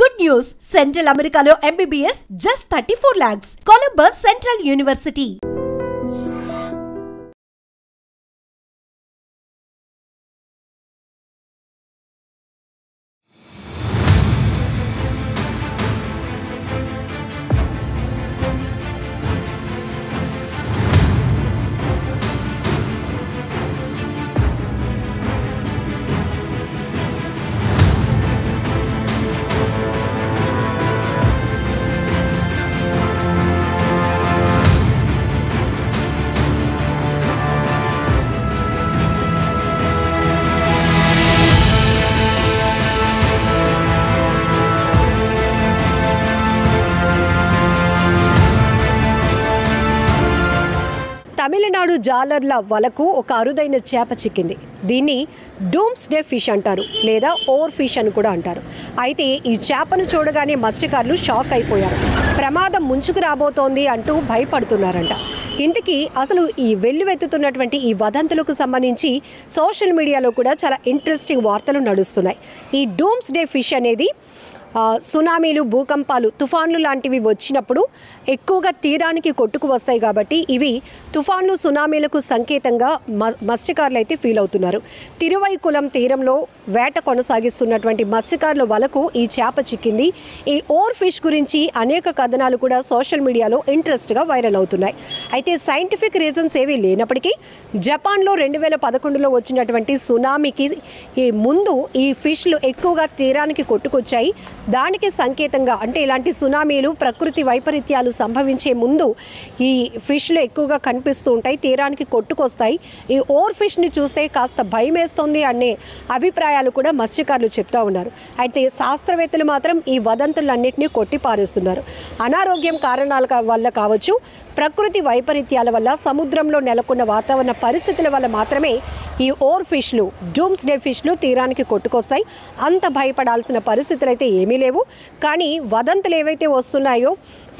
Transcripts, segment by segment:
Good news! Central Americano MBBS just 34 lakhs. Columbus Central University. Tamil Nadu జాలర్ల వలకు ఒక అరుదైన చేప చిక్కింది. దీన్ని డూమ్స్ డే ఫిష్ అంటారు లేదా ఓర్ ఫిష్ అని కూడా అంటారు. అయితే ఈ చేపను చూడగానే మత్స్యకారులు షాక్ అయిపోయారు. ప్రమాదం ముంచుకు రాబోతోంది అంటూ భయపడుతున్నారంట. ఇంతకీ అసలు ఈ వెల్లువెత్తుతున్నటువంటి ఈ వదంతులకు సంబంధించి సోషల్ మీడియాలో కూడా చాలా ఇంట్రెస్టింగ్ వార్తలు నడుస్తున్నాయి. ఈ డూమ్స్ డే ఫిష్ అనేది సునామీలు, భూకంపాలు, తుఫాన్లు లాంటివి వచ్చినప్పుడు ఎక్కువగా తీరానికి కొట్టుకు వస్తాయి కాబట్టి ఇవి తుఫాన్లు, సునామీలకు సంకేతంగా మత్స్యకారులు అయితే ఫీల్ అవుతున్నారు. తిరువైకులం తీరంలో వేట కొనసాగిస్తున్నటువంటి మత్స్యకారుల వలకు ఈ చేప చిక్కింది. ఈ ఓర్ ఫిష్ గురించి అనేక కథనాలు కూడా సోషల్ మీడియాలో ఇంట్రెస్ట్గా వైరల్ అవుతున్నాయి. అయితే సైంటిఫిక్ రీజన్స్ ఏవీ లేనప్పటికీ జపాన్లో 2011లో వచ్చినటువంటి సునామీకి ఈ ముందు ఈ ఫిష్లు ఎక్కువగా తీరానికి కొట్టుకొచ్చాయి. దానికి సంకేతంగా అంటే ఇలాంటి సునామీలు, ప్రకృతి వైపరీత్యాలు సంభవించే ముందు ఈ ఫిష్లు ఎక్కువగా కనిపిస్తూ ఉంటాయి, తీరానికి కొట్టుకొస్తాయి. ఈ ఓర్ ఫిష్ని చూస్తే కాస్త భయం వేస్తుంది అనే అభిప్రాయాలు కూడా మత్స్యకారులు చెప్తా ఉన్నారు. అయితే శాస్త్రవేత్తలు మాత్రం ఈ వదంతులన్నింటినీ కొట్టిపారేస్తున్నారు. అనారోగ్యం కారణాల వల్ల కావచ్చు, ప్రకృతి వైపరీత్యాల వల్ల, సముద్రంలో నెలకొన్న వాతావరణ పరిస్థితుల వల్ల మాత్రమే ఈ ఓర్ ఫిష్లు, డూమ్స్ డే ఫిష్లు తీరానికి కొట్టుకొస్తాయి. అంత భయపడాల్సిన పరిస్థితులు అయితే ఏమీ లేవు. కానీ వదంతులు ఏవైతే వస్తున్నాయో,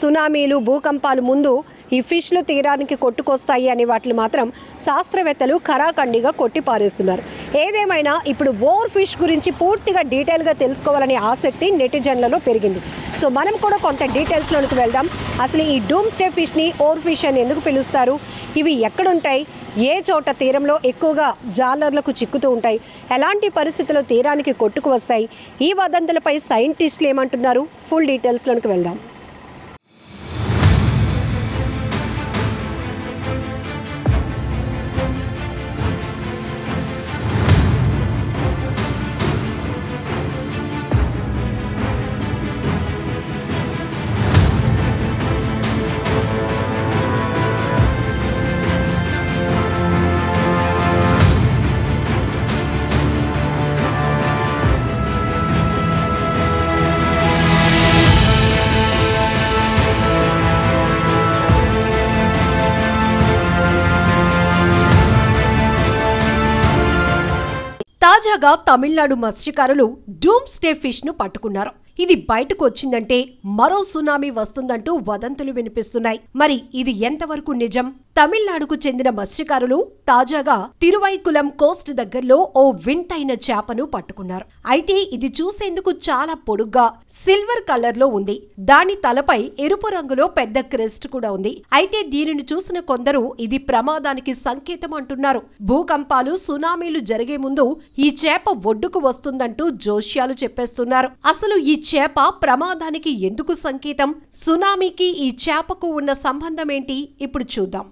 సునామీలు, భూకంపాలు ముందు ఈ ఫిష్లు తీరానికి కొట్టుకొస్తాయి అనే వాటిని మాత్రం శాస్త్రవేత్తలు ఖరాఖండిగా కొట్టిపారేస్తున్నారు. ఏదేమైనా ఇప్పుడు ఓర్ ఫిష్ గురించి పూర్తిగా డీటెయిల్గా తెలుసుకోవాలనే ఆసక్తి నెటిజన్లలో పెరిగింది. సో మనం కూడా కొంత డీటెయిల్స్లోకి వెళ్దాం. అసలు ఈ డూమ్స్ డే ఫిష్ని ఓర్ ఫిష్ అని ఎందుకు పిలుస్తారు? ఇవి ఎక్కడుంటాయి? ఏ చోట తీరంలో ఎక్కువగా జాలర్లకు చిక్కుతూ ఉంటాయి? ఎలాంటి పరిస్థితుల్లో తీరానికి కొట్టుకు వస్తాయి? ఈ వదంతులపై సైంటిస్టులు ఏమంటున్నారు? ఫుల్ డీటెయిల్స్లోకి వెళ్దాం. తాజాగా తమిళనాడు మత్స్యకారులు డూమ్స్ డే ఫిష్ ను పట్టుకున్నారు. ఇది బయటకు వచ్చిందంటే మరో సునామీ వస్తుందంటూ వదంతులు వినిపిస్తున్నాయి. మరి ఇది ఎంతవరకు నిజం? తమిళనాడుకు చెందిన మత్స్యకారులు తాజాగా తిరువైకులం కోస్ట్ దగ్గరలో ఓ వింతైన చేపను పట్టుకున్నారు. అయితే ఇది చూసేందుకు చాలా పొడుగ్గా సిల్వర్ కలర్ లో ఉంది. దాని తలపై ఎరుపు రంగులో పెద్ద క్రెస్ట్ కూడా ఉంది. అయితే దీనిని చూసిన కొందరు ఇది ప్రమాదానికి సంకేతం అంటున్నారు. భూకంపాలు, సునామీలు జరిగే ముందు ఈ చేప ఒడ్డుకు వస్తుందంటూ జోష్యాలు చెప్పేస్తున్నారు. అసలు ఈ చేప ప్రమాదానికి ఎందుకు సంకేతం? సునామీకి ఈ చేపకు ఉన్న సంబంధం ఏంటి? ఇప్పుడు చూద్దాం.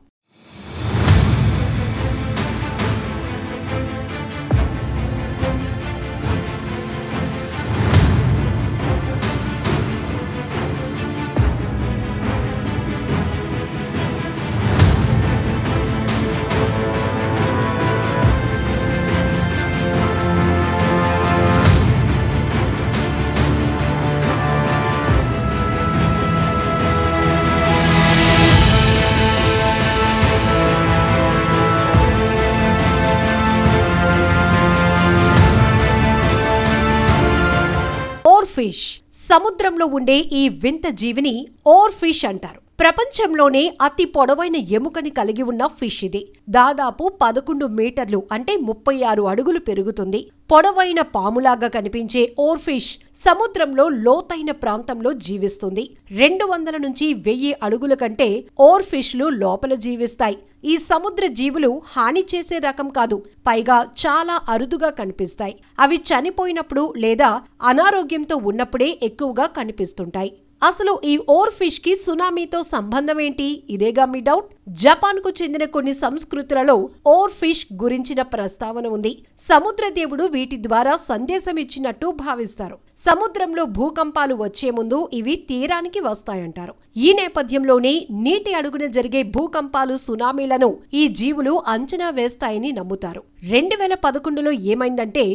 ఫిష్ సముద్రంలో ఉండే ఈ వింత జీవిని ఓర్ ఫిష్ అంటారు. ప్రపంచంలోనే అతి పొడవైన ఎముకని కలిగి ఉన్న ఫిష్ ఇది. దాదాపు 11 మీటర్లు అంటే 36 అడుగులు పెరుగుతుంది. పొడవైన పాములాగా కనిపించే ఓర్ ఫిష్ సముద్రంలో లోతైన ప్రాంతంలో జీవిస్తుంది. 200 నుంచి 1000 అడుగుల కంటే ఓర్ ఫిష్లు లోపల జీవిస్తాయి. ఈ సముద్ర జీవులు హాని చేసే రకం కాదు, పైగా చాలా అరుదుగా కనిపిస్తాయి. అవి చనిపోయినప్పుడు లేదా అనారోగ్యంతో ఉన్నప్పుడే ఎక్కువగా కనిపిస్తుంటాయి. అసలు ఈ ఓర్ ఫిష్ కి సునామీతో సంబంధం ఏంటి? ఇదేగా మీ డౌట్. జపాన్ కు చెందిన కొన్ని సంస్కృతులలో ఓర్ ఫిష్ గురించిన ప్రస్తావన ఉంది. సముద్ర దేవుడు వీటి ద్వారా సందేశం ఇచ్చినట్టు భావిస్తారు. సముద్రంలో భూకంపాలు వచ్చే ముందు ఇవి తీరానికి వస్తాయంటారు. ఈ నేపథ్యంలోనే నీటి అడుగున జరిగే భూకంపాలు, సునామీలను ఈ జీవులు అంచనా వేస్తాయని నమ్ముతారు. 2011లో ఏమైందంటే,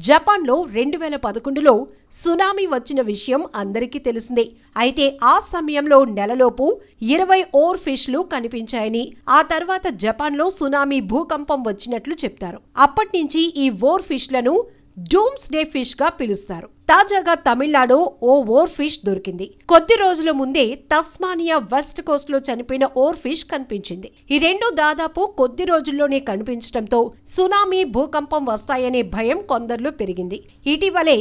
జపాన్లో 2011లో సునామీ వచ్చిన విషయం అందరికీ తెలిసిందే. అయితే ఆ సమయంలో నెలలోపు 20 ఓర్ ఫిష్లు కనిపించాయని, ఆ తర్వాత జపాన్లో సునామీ భూకంపం వచ్చినట్లు చెప్తారు. అప్పటి నుంచి ఈ ఓర్ ఫిష్లను డూమ్స్ డే ఫిష్ గా పిలుస్తారు. తాజాగా తమిళనాడు ఓ ఓర్ ఫిష్ దొరికింది. కొద్ది రోజుల ముందే తస్మానియా వెస్ట్ కోస్ట్ లో చనిపోయిన ఓర్ ఫిష్ కనిపించింది. ఈ రెండు దాదాపు కొద్ది రోజుల్లోనే కనిపించడంతో సునామీ, భూకంపం వస్తాయనే భయం కొందరిలో పెరిగింది. ఇటీవలే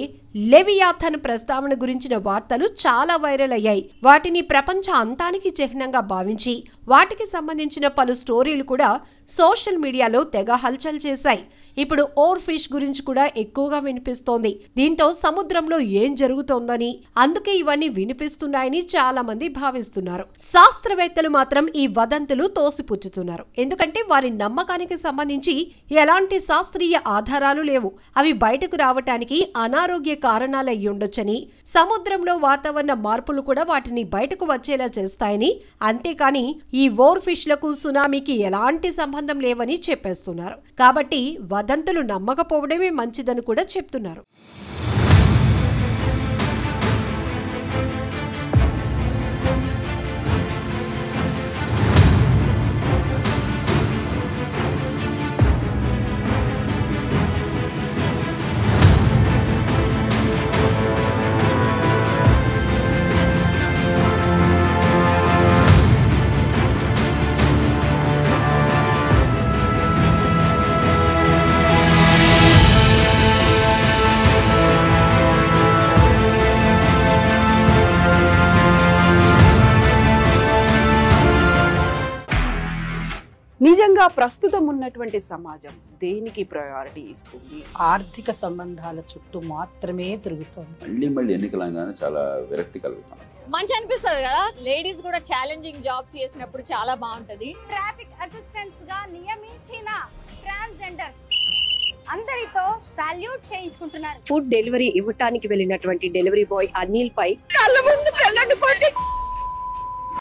లెవియాథన్ ప్రస్తావన గురించిన వార్తలు చాలా వైరల్ అయ్యాయి. వాటిని ప్రపంచ అంతానికి చిహ్నంగా భావించి వాటికి సంబంధించిన పలు స్టోరీలు కూడా సోషల్ మీడియాలో తెగ హల్చల్ చేశాయి. ఇప్పుడు ఓర్ ఫిష్ గురించి కూడా ఎక్కువగా వినిపిస్తోంది. దీంతో సముద్రంలో ఏం జరుగుతోందని, అందుకే ఇవన్నీ వినిపిస్తున్నాయని చాలా మంది భావిస్తున్నారు. శాస్త్రవేత్తలు మాత్రం ఈ వదంతులు తోసిపుచ్చుతున్నారు. ఎందుకంటే వారి నమ్మకానికి సంబంధించి ఎలాంటి శాస్త్రీయ ఆధారాలు లేవు. అవి బయటకు రావటానికి అనారోగ్య కారణాలు అయ్యుండొచ్చని, సముద్రంలో వాతావరణ మార్పులు కూడా వాటిని బయటకు వచ్చేలా చేస్తాయని, అంతేకాని ఈ ఓర్ ఫిష్లకు సునామీకి ఎలాంటి సంబంధం లేవని చెప్పేస్తున్నారు. కాబట్టి వదంతులు నమ్మకపోవడమే మంచిదని కూడా చెప్తున్నారు. నిజంగా ప్రస్తుతం ఉన్నటువంటి సమాజం దేనికి ప్రయారిటీ ఇస్తుంది? ఆర్థిక సంబంధాల చుట్టూ మాత్రమే తిరుగుతుంది. మళ్ళీ ఎన్నికలంగానే చాలా విరక్తి కలుగుతాం. మంచి అనిపిస్తుంది కదా, లేడీస్ కూడా ఛాలెంజింగ్ జాబ్స్ చేసినప్పుడు చాలా బాగుంటది. ట్రాఫిక్ అసిస్టెంట్స్ గా నియమించిన ట్రాన్స్జెండర్స్ అందరితో సాల్యూట్ చేయించుకుంటున్నారు. ఫుడ్ డెలివరీ ఇవ్వటానికి వెళ్ళినటువంటి డెలివరీ బాయ్ అనిల్ పై కళ్ళ ముందు